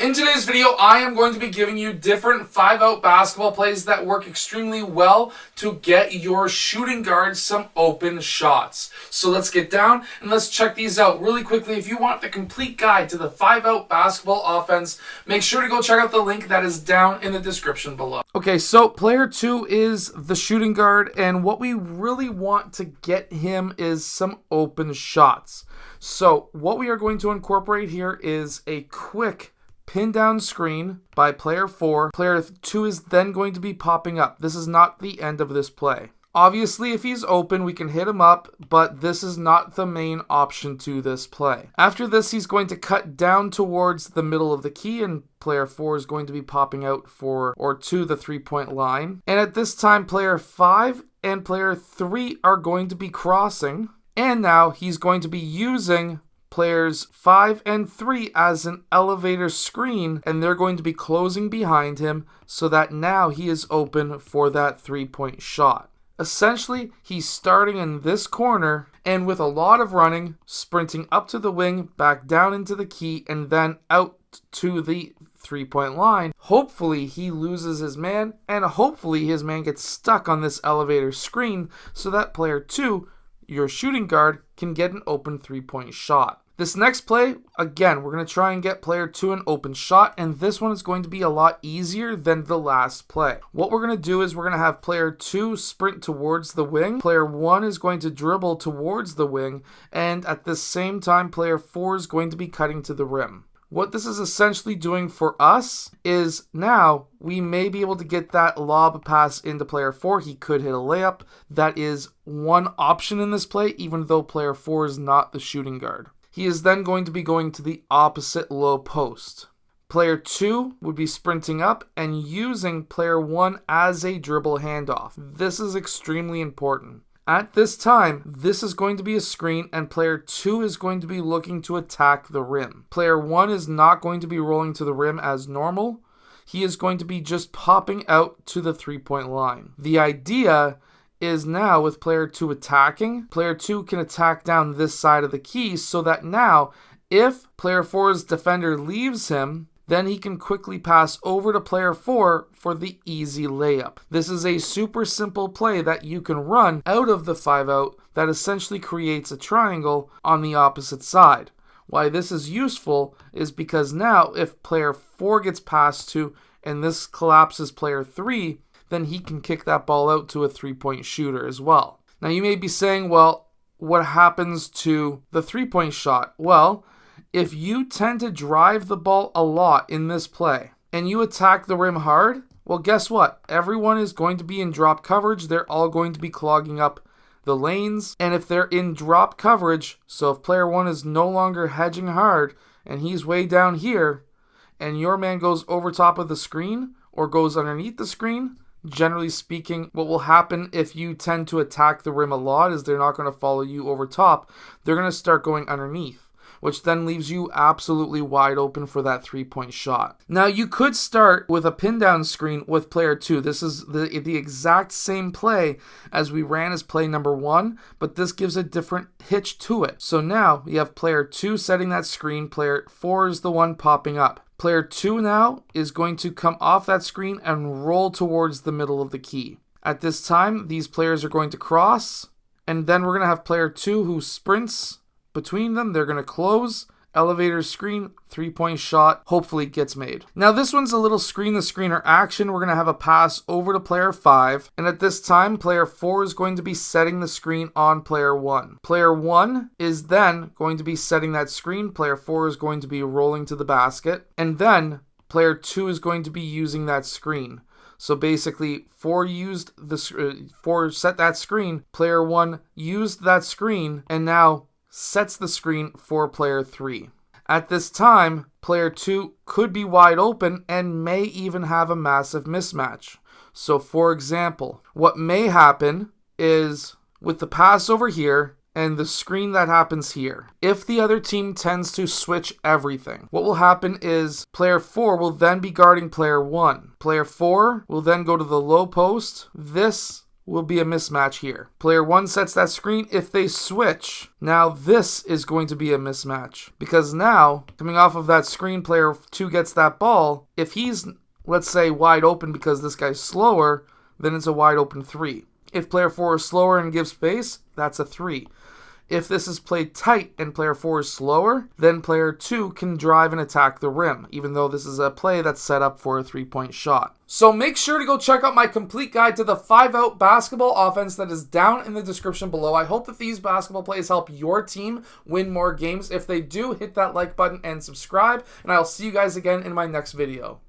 In today's video, I am going to be giving you different 5-out basketball plays that work extremely well to get your shooting guard some open shots. So let's get down and let's check these out really quickly. If you want the complete guide to the 5-out basketball offense, make sure to go check out the link that is down in the description below. Okay, so player 2 is the shooting guard, and what we really want to get him is some open shots. So what we are going to incorporate here is a quick pin down screen by player 4. Player 2 is then going to be popping up. This is not the end of this play. Obviously, if he's open, we can hit him up, but this is not the main option to this play. After this, he's going to cut down towards the middle of the key, and player 4 is going to be popping out for or to the 3-point line. And at this time, player 5 and player 3 are going to be crossing. And now he's going to be using players 5 and 3 as an elevator screen, and they're going to be closing behind him so that now he is open for that 3-point shot. Essentially, he's starting in this corner and with a lot of running, sprinting up to the wing, back down into the key, and then out to the 3-point line. Hopefully he loses his man, and hopefully his man gets stuck on this elevator screen so that player 2, your shooting guard, can get an open 3-point shot. This next play, again, we're going to try and get player 2 an open shot, and this one is going to be a lot easier than the last play. What we're going to do is we're going to have player 2 sprint towards the wing, player 1 is going to dribble towards the wing, and at the same time, player 4 is going to be cutting to the rim. What this is essentially doing for us is now we may be able to get that lob pass into player 4. He could hit a layup. That is one option in this play, even though player 4 is not the shooting guard. He is then going to be going to the opposite low post. Player 2 would be sprinting up and using player 1 as a dribble handoff. This is extremely important. At this time, this is going to be a screen, and player 2 is going to be looking to attack the rim. Player 1 is not going to be rolling to the rim as normal. He is going to be just popping out to the 3-point line. The idea is now with player 2 attacking, player 2 can attack down this side of the key so that now if player 4's defender leaves him, then he can quickly pass over to player 4 for the easy layup. This is a super simple play that you can run out of the 5-out that essentially creates a triangle on the opposite side. Why this is useful is because now if player 4 gets passed to and this collapses player 3, then he can kick that ball out to a 3-point shooter as well. Now you may be saying, well, what happens to the 3-point shot? Well, if you tend to drive the ball a lot in this play and you attack the rim hard, well, guess what? Everyone is going to be in drop coverage. They're all going to be clogging up the lanes. And if they're in drop coverage, so if player 1 is no longer hedging hard and he's way down here and your man goes over top of the screen or goes underneath the screen, generally speaking, what will happen if you tend to attack the rim a lot is they're not going to follow you over top. They're going to start going underneath, which then leaves you absolutely wide open for that 3-point shot. Now, you could start with a pin down screen with player 2. This is the exact same play as we ran as play number 1, but this gives a different hitch to it. So now we have player 2 setting that screen. Player 4 is the one popping up. Player 2 now is going to come off that screen and roll towards the middle of the key. At this time, these players are going to cross, and then we're going to have player 2 who sprints between them. They're going to close, elevator screen, 3-point shot, hopefully gets made. Now this one's a little screen-the-screener action. We're going to have a pass over to player 5, and at this time, player 4 is going to be setting the screen on player 1. Player 1 is then going to be setting that screen. Player 4 is going to be rolling to the basket, and then player 2 is going to be using that screen. So basically, 4 set that screen, player 1 used that screen, and now sets the screen for player 3. At this time, player 2 could be wide open and may even have a massive mismatch. So for example, what may happen is with the pass over here and the screen that happens here, if the other team tends to switch everything, what will happen is player 4 will then be guarding player 1. Player 4 will then go to the low post. This will be a mismatch here. Player 1 sets that screen. If they switch, now this is going to be a mismatch. Because now, coming off of that screen, player 2 gets that ball. If he's, let's say, wide open because this guy's slower, then it's a wide open 3. If player 4 is slower and gives space, that's a 3. If this is played tight and player 4 is slower, then player 2 can drive and attack the rim, even though this is a play that's set up for a 3-point shot. So make sure to go check out my complete guide to the 5-out basketball offense that is down in the description below. I hope that these basketball plays help your team win more games. If they do, hit that like button and subscribe, and I'll see you guys again in my next video.